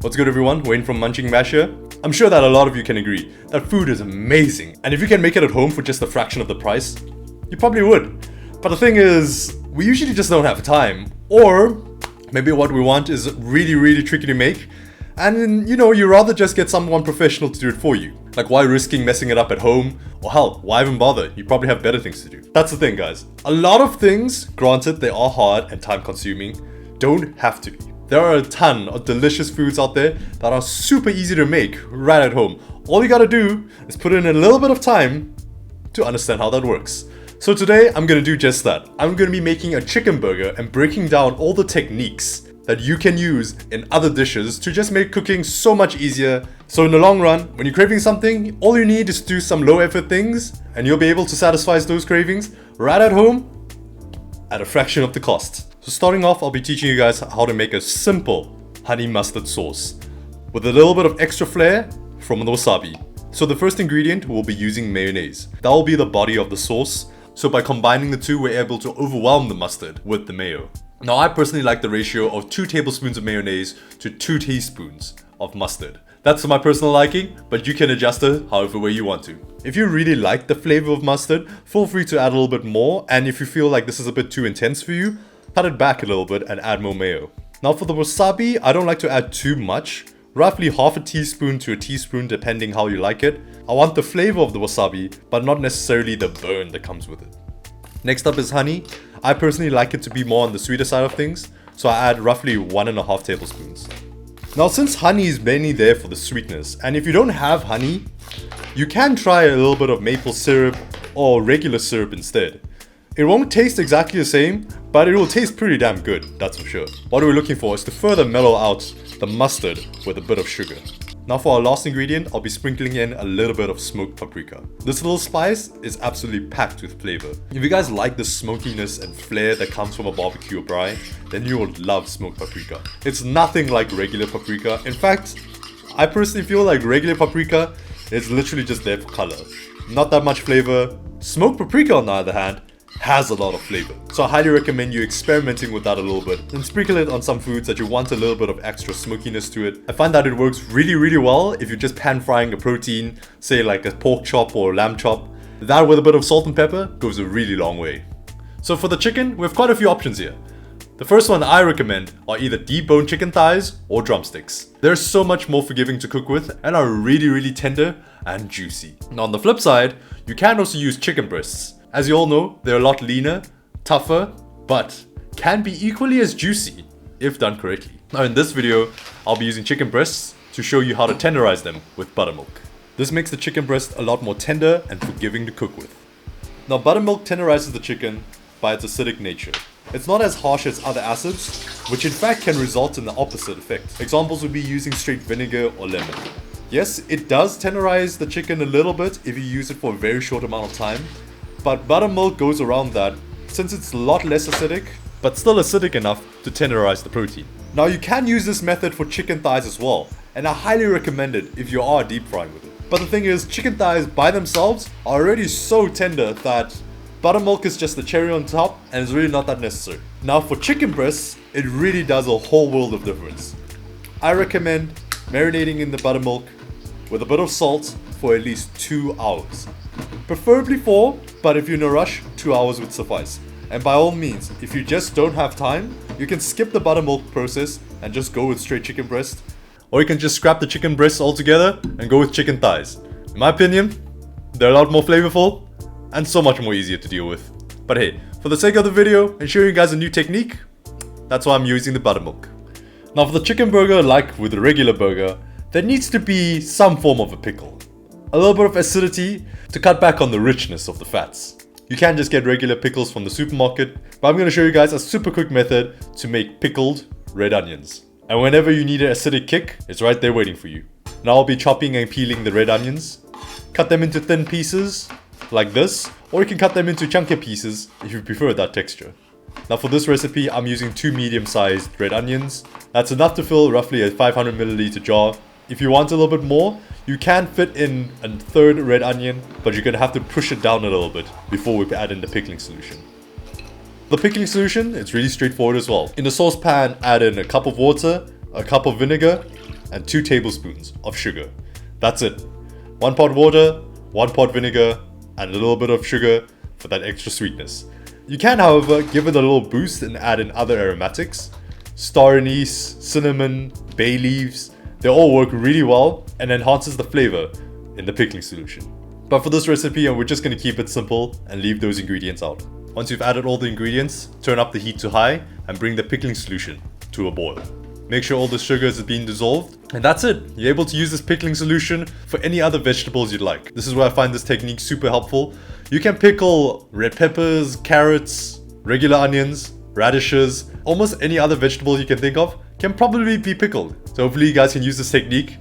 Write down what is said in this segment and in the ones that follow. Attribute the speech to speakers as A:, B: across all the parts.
A: What's good everyone, Wayne from Munching Mash here. I'm sure that a lot of you can agree that food is amazing, and if you can make it at home for just a fraction of the price, you probably would. But the thing is, we usually just don't have time, or maybe what we want is really tricky to make, and you rather just get someone professional to do it for you. Like, why risking messing it up at home? Or hell, why even bother? You probably have better things to do. That's the thing, guys. A lot of things, granted they are hard and time consuming, don't have to be. There are a ton of delicious foods out there that are super easy to make right at home. All you gotta do is put in a little bit of time to understand how that works. So today, I'm gonna do just that. I'm gonna be making a chicken burger and breaking down all the techniques that you can use in other dishes to just make cooking so much easier. So in the long run, when you're craving something, all you need is to do some low effort things and you'll be able to satisfy those cravings right at home at a fraction of the cost. So starting off, I'll be teaching you guys how to make a simple honey mustard sauce with a little bit of extra flair from the wasabi. So the first ingredient, we'll be using mayonnaise. That will be the body of the sauce. So by combining the two, we're able to overwhelm the mustard with the mayo. Now I personally like the ratio of 2 tablespoons of mayonnaise to 2 teaspoons of mustard. That's my personal liking, but you can adjust it however way you want to. If you really like the flavor of mustard, feel free to add a little bit more, and if you feel like this is a bit too intense for you, cut it back a little bit and add more mayo. Now for the wasabi, I don't like to add too much, roughly half a teaspoon to a teaspoon depending how you like it. I want the flavor of the wasabi, but not necessarily the burn that comes with it. Next up is honey. I personally like it to be more on the sweeter side of things, so I add roughly 1.5 tablespoons. Now since honey is mainly there for the sweetness, and if you don't have honey, you can try a little bit of maple syrup or regular syrup instead. It won't taste exactly the same, but it will taste pretty damn good, that's for sure. What we're looking for is to further mellow out the mustard with a bit of sugar. Now for our last ingredient, I'll be sprinkling in a little bit of smoked paprika. This little spice is absolutely packed with flavor. If you guys like the smokiness and flair that comes from a barbecue or braai, then you will love smoked paprika. It's nothing like regular paprika. In fact, I personally feel like regular paprika is literally just there for color. Not that much flavor. Smoked paprika, on the other hand, has a lot of flavor. So I highly recommend you experimenting with that a little bit and sprinkle it on some foods that you want a little bit of extra smokiness to it. I find that it works really well if you're just pan frying a protein, say like a pork chop or a lamb chop. That with a bit of salt and pepper goes a really long way. So for the chicken, we have quite a few options here. The first one I recommend are either deboned chicken thighs or drumsticks. They're so much more forgiving to cook with and are really tender and juicy. Now on the flip side, you can also use chicken breasts. As you all know, they're a lot leaner, tougher, but can be equally as juicy if done correctly. Now in this video, I'll be using chicken breasts to show you how to tenderize them with buttermilk. This makes the chicken breast a lot more tender and forgiving to cook with. Now buttermilk tenderizes the chicken by its acidic nature. It's not as harsh as other acids, which in fact can result in the opposite effect. Examples would be using straight vinegar or lemon. Yes, it does tenderize the chicken a little bit if you use it for a very short amount of time, but buttermilk goes around that since it's a lot less acidic, but still acidic enough to tenderize the protein. Now you can use this method for chicken thighs as well, and I highly recommend it if you are deep frying with it. But the thing is, chicken thighs by themselves are already so tender that buttermilk is just the cherry on top and it's really not that necessary. Now for chicken breasts, it really does a whole world of difference. I recommend marinating in the buttermilk with a bit of salt for at least 2 hours. Preferably 4, but if you're in a rush, 2 hours would suffice. And by all means, if you just don't have time, you can skip the buttermilk process and just go with straight chicken breast. Or you can just scrap the chicken breasts altogether and go with chicken thighs. In my opinion, they're a lot more flavorful and so much more easier to deal with. But hey, for the sake of the video and showing you guys a new technique, that's why I'm using the buttermilk. Now for the chicken burger, like with the regular burger, there needs to be some form of a pickle. A little bit of acidity to cut back on the richness of the fats. You can just get regular pickles from the supermarket, but I'm going to show you guys a super quick method to make pickled red onions. And whenever you need an acidic kick, it's right there waiting for you. Now I'll be chopping and peeling the red onions. Cut them into thin pieces, like this, or you can cut them into chunkier pieces if you prefer that texture. Now for this recipe, I'm using 2 medium-sized red onions. That's enough to fill roughly a 500 milliliter jar. If you want a little bit more, you can fit in a 1/3 red onion, but you're gonna have to push it down a little bit before we add in the pickling solution. The pickling solution, it's really straightforward as well. In the saucepan, add in a cup of water, a cup of vinegar, and 2 tablespoons of sugar. That's it. 1 pot water, 1 pot vinegar, and a little bit of sugar for that extra sweetness. You can, however, give it a little boost and add in other aromatics. Star anise, cinnamon, bay leaves, they all work really well and enhances the flavor in the pickling solution. But for this recipe, we're just going to keep it simple and leave those ingredients out. Once you've added all the ingredients, turn up the heat to high and bring the pickling solution to a boil. Make sure all the sugar is being dissolved, and that's it. You're able to use this pickling solution for any other vegetables you'd like. This is where I find this technique super helpful. You can pickle red peppers, carrots, regular onions, radishes, almost any other vegetable you can think of can probably be pickled. So hopefully you guys can use this technique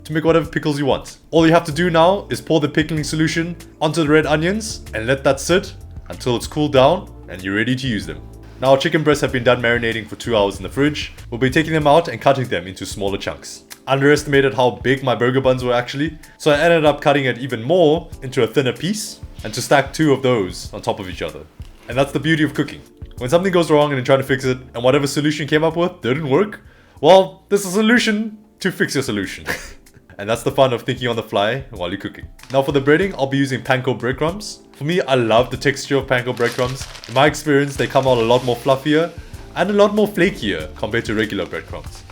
A: to make whatever pickles you want. All you have to do now is pour the pickling solution onto the red onions and let that sit until it's cooled down and you're ready to use them. Now our chicken breasts have been done marinating for 2 hours in the fridge. We'll be taking them out and cutting them into smaller chunks. Underestimated how big my burger buns were actually, so I ended up cutting it even more into a thinner piece and to stack 2 of those on top of each other. And that's the beauty of cooking. When something goes wrong and you're trying to fix it and whatever solution you came up with didn't work, well, there's a solution to fix your solution. And that's the fun of thinking on the fly while you're cooking. Now for the breading, I'll be using panko breadcrumbs. For me, I love the texture of panko breadcrumbs. In my experience, they come out a lot more fluffier and a lot more flakier compared to regular breadcrumbs.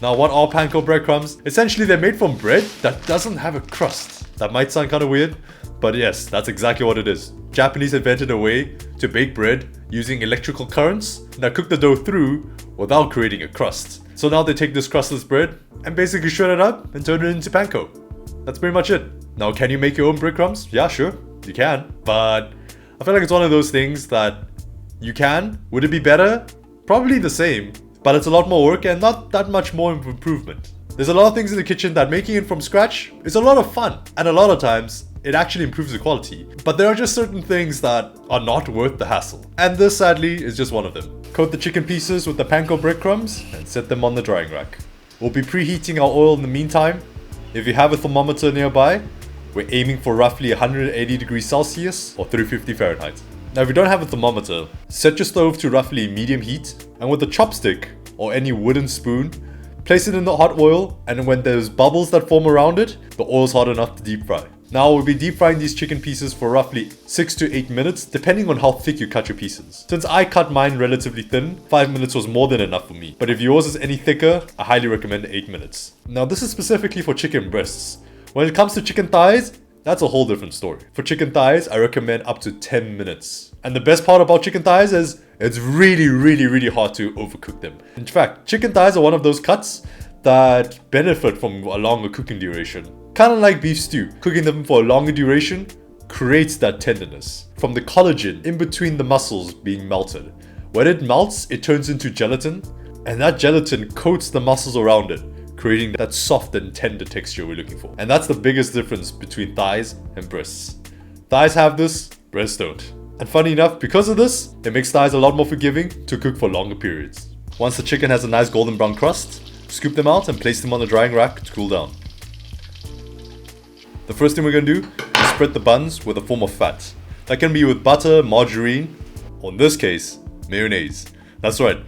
A: Now what are panko breadcrumbs? Essentially they're made from bread that doesn't have a crust. That might sound kind of weird, but yes, that's exactly what it is. Japanese invented a way to bake bread using electrical currents that cook the dough through without creating a crust. So now they take this crustless bread and basically shred it up and turn it into panko. That's pretty much it. Now can you make your own breadcrumbs? Yeah, sure, you can. But I feel like it's one of those things that you can. Would it be better? Probably the same, but it's a lot more work and not that much more improvement. There's a lot of things in the kitchen that making it from scratch is a lot of fun, and a lot of times it actually improves the quality. But there are just certain things that are not worth the hassle, and this sadly is just one of them. Coat the chicken pieces with the panko breadcrumbs and set them on the drying rack. We'll be preheating our oil in the meantime. If you have a thermometer nearby, we're aiming for roughly 180 degrees Celsius or 350 Fahrenheit. Now if you don't have a thermometer, set your stove to roughly medium heat, and with a chopstick or any wooden spoon, place it in the hot oil, and when there's bubbles that form around it, the oil's hot enough to deep fry. Now we'll be deep frying these chicken pieces for roughly 6 to 8 minutes, depending on how thick you cut your pieces. Since I cut mine relatively thin, 5 minutes was more than enough for me. But if yours is any thicker, I highly recommend 8 minutes. Now this is specifically for chicken breasts. When it comes to chicken thighs, that's a whole different story. For chicken thighs, I recommend up to 10 minutes. And the best part about chicken thighs is it's really hard to overcook them. In fact, chicken thighs are one of those cuts that benefit from a longer cooking duration. Kind of like beef stew, cooking them for a longer duration creates that tenderness from the collagen in between the muscles being melted. When it melts, it turns into gelatin, and that gelatin coats the muscles around it, creating that soft and tender texture we're looking for. And that's the biggest difference between thighs and breasts. Thighs have this, breasts don't. And funny enough, because of this, it makes thighs a lot more forgiving to cook for longer periods. Once the chicken has a nice golden brown crust, scoop them out and place them on the drying rack to cool down. The first thing we're going to do is spread the buns with a form of fat. That can be with butter, margarine, or in this case, mayonnaise. That's right,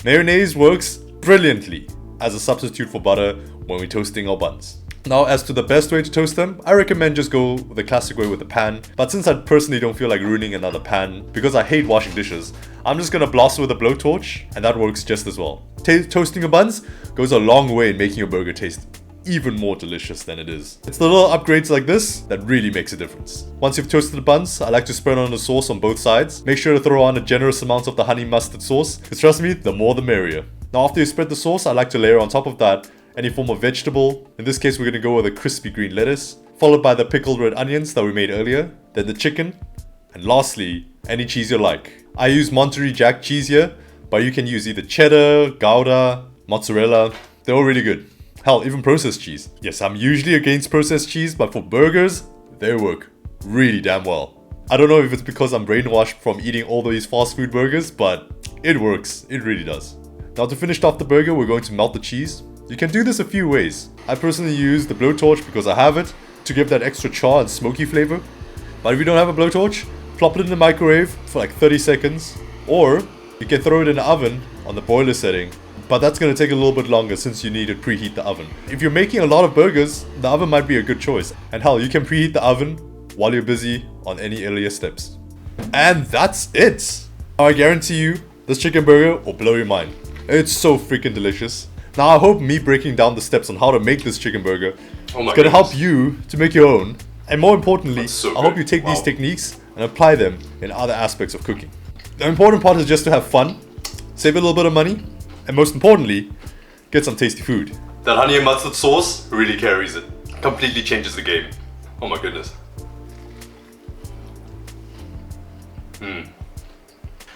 A: mayonnaise works brilliantly as a substitute for butter when we're toasting our buns. Now as to the best way to toast them, I recommend just go the classic way with a pan. But since I personally don't feel like ruining another pan, because I hate washing dishes, I'm just gonna blast it with a blowtorch, and that works just as well. Toasting your buns goes a long way in making your burger taste even more delicious than it is. It's the little upgrades like this that really makes a difference. Once you've toasted the buns, I like to spread on the sauce on both sides. Make sure to throw on a generous amount of the honey mustard sauce, because trust me, the more the merrier. Now after you spread the sauce, I like to layer on top of that any form of vegetable. In this case, we're going to go with a crispy green lettuce, followed by the pickled red onions that we made earlier, then the chicken, and lastly, any cheese you like. I use Monterey Jack cheese here, but you can use either cheddar, Gouda, mozzarella. They're all really good. Hell, even processed cheese. Yes, I'm usually against processed cheese, but for burgers, they work really damn well. I don't know if it's because I'm brainwashed from eating all these fast food burgers, but it works. It really does. Now to finish off the burger, we're going to melt the cheese. You can do this a few ways. I personally use the blowtorch because I have it to give that extra char and smoky flavor. But if you don't have a blowtorch, plop it in the microwave for like 30 seconds. Or you can throw it in the oven on the boiler setting but that's going to take a little bit longer since you need to preheat the oven. If you're making a lot of burgers, the oven might be a good choice. And hell, you can preheat the oven while you're busy on any earlier steps. And that's it! I guarantee you, this chicken burger will blow your mind. It's so freaking delicious. Now I hope me breaking down the steps on how to make this chicken burger is going to help you to make your own. And more importantly, I hope you take these techniques and apply them in other aspects of cooking. The important part is just to have fun, save a little bit of money, and most importantly, get some tasty food. That honey and mustard sauce really carries it. Completely changes the game. Oh my goodness.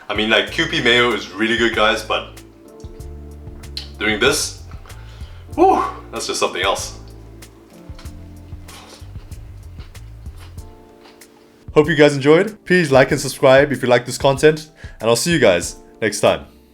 A: I mean, like, Kewpie mayo is really good, guys, but doing this, whew, that's just something else. Hope you guys enjoyed. Please like and subscribe if you like this content, and I'll see you guys next time.